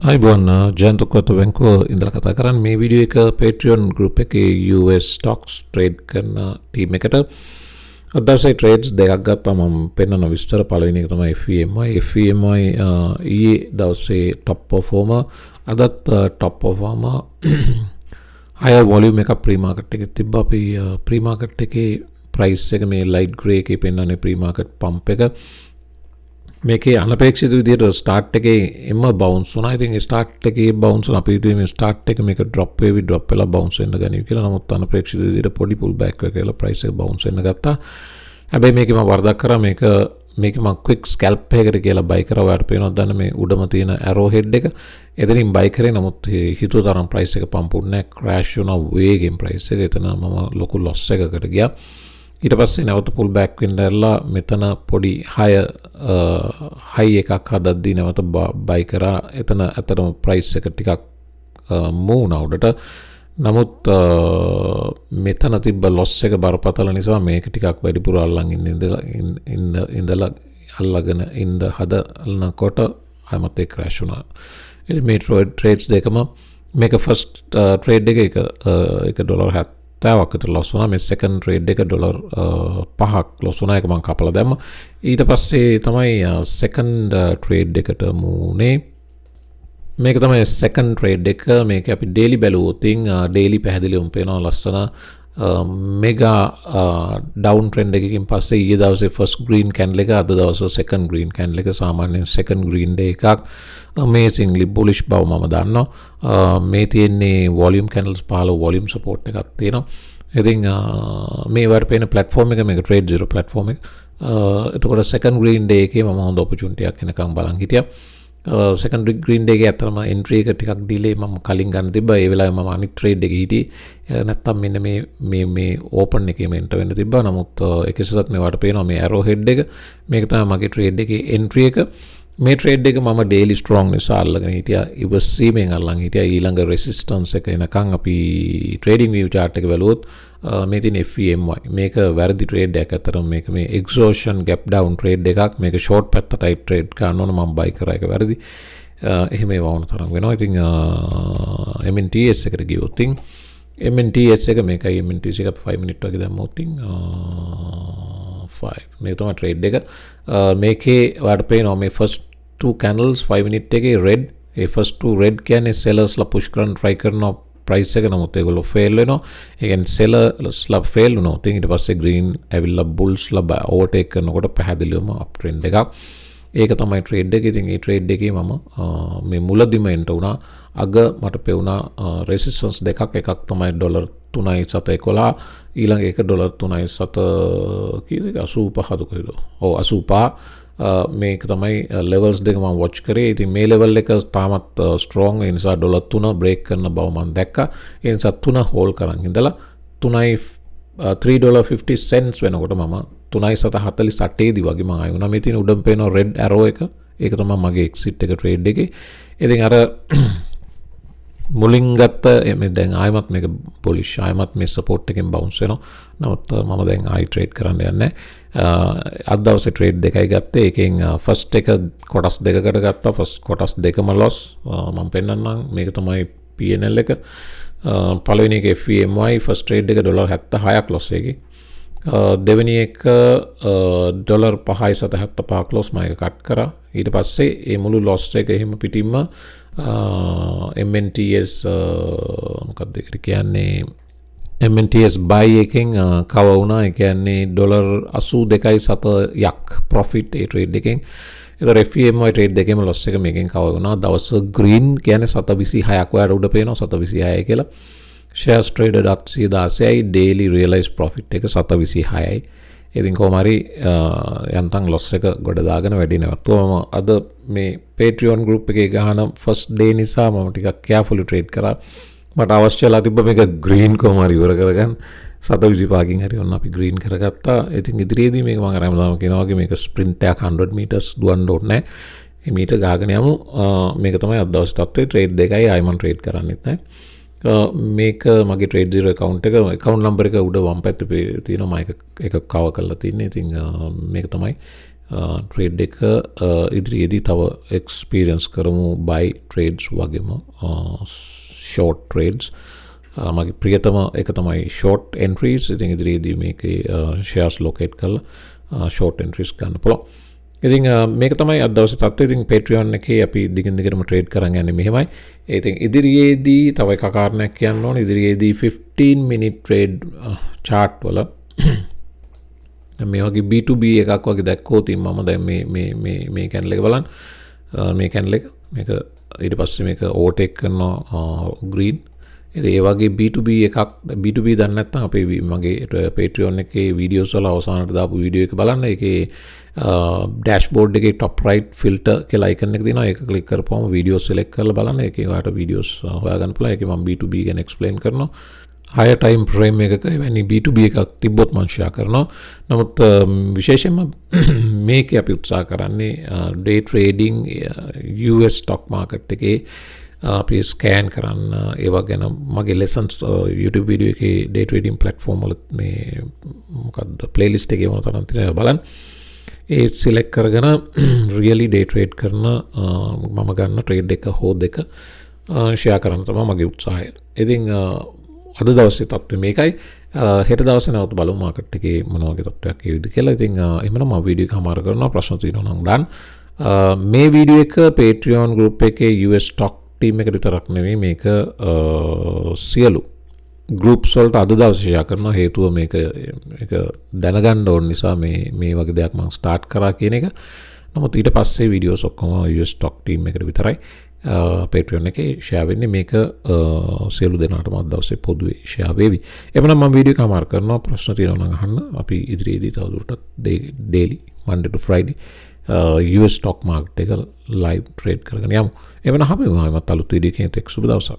අයිබෝන් ජයන්ත උක්වත්ත බැංකුව ඉඳලා කතා කරන්නේ මේ වීඩියෝ එක Patreon group එකේ US stocks trade කරන ටීම් එකට අද දවසේ trades දෙකක් ගත්තා මම පෙන්නන විස්තර පළවෙනි එක තමයි FEMI ඊයේ දවසේ top performer අදත් top performer higher volume එකක් pre market එකේ තිබ්බා අපි pre market එකේ price එක මේ light grey එකේ පෙන්නන්නේ pre market pump එක මේකේ අනපේක්ෂිත විදිහට ස්ටාර්ට් එකේ එම බවුන්ස් වුණා. ඉතින් ස්ටාර්ට් එකේ බවුන්ස් වුණා. අපි හිතුවේ මේ ස්ටාර්ට් එක මේක ඩ්‍රොප් වෙලා බවුන්ස් වෙන්න ගනීවි කියලා. නමුත් අනපේක්ෂිත විදිහට පොඩි පුල් බෑක් එක කියලා ප්‍රයිස් එක බවුන්ස් වෙන්න ගත්තා. හැබැයි මේකේ මම වරදක් කරා මේක මම ක්වික් ස්කැල්ප් එකකට කියලා බයි කරා. ඔයාලට පේනවද දන්න මේ උඩම තියෙන ඇරෝ හෙඩ් එක. එතනින් බයි කරේ නමුත් හිතුව තරම් ප්‍රයිස් එක පම්පුන්නේ නැහැ. ක්‍රෑෂ් වුණා වේගෙන් ප්‍රයිස් එක. එතන මම ලොකු ලොස් එකකට ගියා. ඊට පස්සේ නැවත පුල් බෑක් වෙන්න ඇරලා මෙතන පොඩි හයි එකක් හදද්දී නැවත බයි කරා. එතන ඇත්තටම ප්‍රයිස් එක ටිකක් මූව් වුණා උඩට. නමුත් මෙතන තිබ්බ ලොස් එක බරපතල නිසා මේක ටිකක් වැඩිපුර අල්ලන් ඉඳලා අල්ලගෙන ඉඳ හදනකොට ආයමත් ඒක ක්‍රෑෂ් වුණා. ඉතින් මේ ට්‍රේඩ්ස් දෙකම මේක ෆස්ට් ට්‍රේඩ් එක $70ක් විතර ලොස් වුණා. මේ සෙකන්ඩ් ට්‍රේඩ් එක $5ක් ලොස් වුණා. ඒක මම කපලා දැම්මා. ඊට පස්සේ තමයි සෙකන්ඩ් ට්‍රේඩ් එකට මූනේ. මේක තමයි සෙකන්ඩ් ට්‍රේඩ් එක. මේක අපි ඩේලි බැලුවොත් ඩේලි පැහැදිලිවම පේනවා ලස්සන මෙගා ඩවුන් ට්‍රෙන්ඩ් එකකින් පස්සේ ඊයේ දවසේ ෆස්ට් ග්‍රීන් කැන්ඩල් එක, අද දවසේ සෙකන්ඩ් ග්‍රීන් කැන්ඩල් එක. සාමාන්‍යයෙන් සෙකන්ඩ් ග්‍රීන් ඩේ එකක් amazingly bullish බව මම දන්නවා. මේ තියෙන්නේ වොලියුම් කැන්ඩල්ස් 15 වොලියුම් සපෝට් එකක් තියෙනවා. ඉතින් මේ වට පේන ප්ලැට්ෆෝම් එක මේක ට්‍රේඩ් 0 ප්ලැට්ෆෝම් එක. එතකොට සෙකන්ඩ් ග්‍රීන් ඩේ එකේ මම හොඳ ඔපචුනිටි එකක් එනකම් බලන් හිටියා. සෙකන්ඩ් ග්‍රීන් ඩේ එකේ ඇත්තටම එන්ට්‍රි එක ටිකක් ඩිලේ මම කලින් ගන්න තිබ්බා. ඒ වෙලාවේ මම අනිත් ට්‍රේඩ් එකේ හිටියේ. නැත්තම් මෙන්න මේ ඕපන් එකේම එන්ටර් වෙන්න තිබ්බා. නමුත් එකසෙත් මේවට පේනවා මේ ඇරෝ හෙඩ් එක. මේක තමයි මගේ ට්‍රේඩ් එකේ එන්ට්‍රි එක. මේ ට්‍රේඩ් එක මම ඩේලි ස්ට්‍රෝං නිසා අල්ලගෙන හිටියා. ඉවසීමෙන් අල්ලන් හිටියා. ඊළඟ රෙසිස්ටන්ස් එක එනකන් අපි ට්‍රේඩින් view chart එක බලුවොත් මේ තියෙන FEMI මේක වැරදි ට්‍රේඩ් එකක්. අතරම මේක මේ exhaustion gap down ට්‍රේඩ් එකක්. මේක ෂෝට් පැත්ත ටයිප් ට්‍රේඩ් ගන්න ඕන. මම බයි කරා එක වැරදි. එහෙම ඒවා වුණ තරම් වෙනවා. ඉතින් MNTS එකට ගියොත් MNTS එක මේකයි. MNTS එක 5 මිනිත් වගේ දැම්මොත් 5 මේක තමයි ට්‍රේඩ් එක. මේකේ ඔයාලට පේනවා මේ ෆස්ට් 2 candles 5 මිනිත් එකේ red. ඒ ෆස්ට් 2 red කියන්නේ sellersලා push කරන්න try කරනවා price එක. නමුත් ඒගොල්ලෝ fail වෙනවා. ඒ කියන්නේ sellersලා fail වුණොත් ඊට පස්සේ green ඇවිල්ලා bullsලා overtake කරනකොට පැහැදිලිවම up trend එකක්. ඒක තමයි ට්‍රේඩ් එක. ඉතින් මේ ට්‍රේඩ් එකේ මම මේ මුලදිම එන්ටර් වුණා. අග මට පෙවුණා රෙසිස්ටන්ස් දෙකක්. එකක් තමයි $3.711. ඊළඟ එක $3.7 කීයද? 85ද කොහෙද? ඔව් 85. මේක තමයි ලෙවල්ස් දෙක මම වොච් කරේ. ඉතින් මේ ලෙවල් එක තාමත් ස්ට්‍රෝං. ඒ නිසා $3 බ්‍රේක් කරන බව මම දැක්කා. ඒ නිසා 3 හෝල් කරන් ඉඳලා $3.50 වෙනකොට මම 3.48 දී වගේ මම ආයෙ වුණා. මේ තියෙන උඩම පේන රෙඩ් ඇරෝ එක. ඒක තමයි මගේ එක්සිට් එක ට්‍රේඩ් එකේ. ඉතින් අර මුලින් ගත්ත මේ දැන් ආයෙමත් මේක bullish. ආයෙමත් මේ සපෝට් එකෙන් බවුන්ස් වෙනවා. නමුත් මම දැන් ආයෙ ට්‍රේඩ් කරන්න යන්නේ. අද දවසේ ට්‍රේඩ් දෙකයි ගත්තේ. එකෙන් ෆස්ට් එක කොටස් දෙකකට ගත්තා. ෆස්ට් කොටස් දෙකම ලොස්. මම පෙන්නන්නම්. මේක තමයි P&L එක. පළවෙනි එක FEMI ෆස්ට් ට්‍රේඩ් එක $76ක් ලොස් එකේ. දෙවෙනි එක $5.75ක් ලොස් මම එක කට් කරා. ඊට පස්සේ මේ මුළු ලොස් එක එහෙම පිටින්ම MNTS මොකක්ද ඒකට කියන්නේ MNTS buy එකෙන් කව වුණා. ඒ කියන්නේ $82.7ක් profit ඒ ට්‍රේඩ් එකෙන්. ඒතර FEMI ට්‍රේඩ් දෙකේම ලොස් එක මේකෙන් කව වුණා. දවස් green කියන්නේ 726ක්. ඔයාලට උඩ පේනවා 726 කියලා. shares traded 816යි. daily realized profit එක 726යි. ඉතින් කොහොම හරි යන්තම් ලොස් එක ගොඩ දාගෙන වැඩි නැවතුවා. මම අද මේ Patreon group එකේ ගහන first day නිසා මම ටිකක් carefully trade කරා. මට අවශ්‍යලා තිබ්බ මේක green කොහොම හරි ඉවර කරගන්න. 725කින් හරි ඔන්න අපි green කරගත්තා. ඉතින් ඉදිරියේදී මේක මම අරමුණාම කියනවා වගේ මේක sprint එකක් 100 meters දුවන්න ඕනේ නැහැ. මේ මීටර් ගහගෙන යමු. මේක තමයි අද දවස් තත්ත්වය. trade දෙකයි ආයෙ මම trade කරන්නෙත් නැහැ. මේක මගේ ට්‍රේඩ් 0 account එක. account number එක උඩ වම් පැත්තේ තියෙනවා. මම එක කව කරලා තින්නේ. ඉතින් මේක තමයි ට්‍රේඩ් එක ඉදිරියේදී තව එක්ස්පීරියන්ස් කරමු buy trades වගේම short trades. මගේ ප්‍රියතම එක තමයි short entries. ඉතින් ඉදිරියේදී මේකේ shares locate කරලා short entries ගන්න පුළුවන්. ඉතින් මේක තමයි අද දවසේ තත්ත්වය. ඉතින් Patreon එකේ අපි දිගින් දිගටම ට්‍රේඩ් කරන් යන්නේ මෙහෙමයි. ඉතින් ඉදිරියේදී තව එක කාරණයක් කියන්න ඕනේ. ඉදිරියේදී 15 minute trade chart වල මේ වගේ B2B එකක් වගේ දැක්කොත් මම දැන් මේ candle එක බලන්න. මේ candle එක මේක ඊට පස්සේ මේක overtake කරනවා green. ඒ වගේ B2B එකක් B2B දන්නේ නැත්නම් අපේ මගේ Patreon එකේ වීඩියෝස් වල අවසානට දාපු වීඩියෝ එක බලන්න. ඒකේ dashboard එකේ top right filter කියලා icon එක තියෙනවා. ඒක click කරපුවම වීඩියෝ select කරලා බලන්න. ඒකේ ඔයාලට වීඩියෝස් හොයාගන්න පුළුවන්. ඒකේ මම B2B ගැන explain කරනවා. higher time frame එකක එවැනි B2B එකක් තිබ්බොත් මම share කරනවා. නමුත් විශේෂයෙන්ම මේකේ අපි උත්සාහ කරන්නේ day trading US stock market එකේ අපි ස්කෑන් කරන්න ඒවා ගැන මගේ lessons YouTube වීඩියෝ එකේ day trading platform වල මේ මොකක්ද playlist එකේ මොන තරම් තියෙනවද බලන්න. ඒ select කරගෙන really day trade කරන මම ගන්න trade එක හෝ දෙක share කරන්න තමයි මගේ උත්සාහය. ඉතින් අද දවසේ තත්ත්වය මේකයි. හෙට දවසේ නැවත බලමු මාකට් එකේ මොන වගේ තත්ත්වයක් ඒවිද කියලා. ඉතින් එහෙමනම් මම වීඩියෝ එක හමාර කරනවා. ප්‍රශ්න තියෙනවා නම් දාන්න. මේ වීඩියෝ එක Patreon group එකේ US stock team එකට විතරක් නෙවෙයි මේක සියලු groups වලට අද දවසේ share කරනවා. හේතුව මේක දැනගන්න ඕන නිසා මේ වගේ දෙයක් මම start කරා කියන එක. නමුත් ඊට පස්සේ videos ඔක්කොම US stock team එකට විතරයි Patreon එකේ share වෙන්නේ. මේක සියලු දෙනාටම අද දවසේ පොදුවේ share වෙවි. එhmenan මම වීඩියෝ එක අමාර කරනවා. ප්‍රශ්න තියෙනවා නම් අහන්න. අපි ඉදිරියේදී තවදුරටත් daily Monday to Friday US stock market එක live trade කරගෙන යමු. එhmenan හැමෝම අලුත් වීඩියෝ එකකින් එක්ක සුබ දවසක්.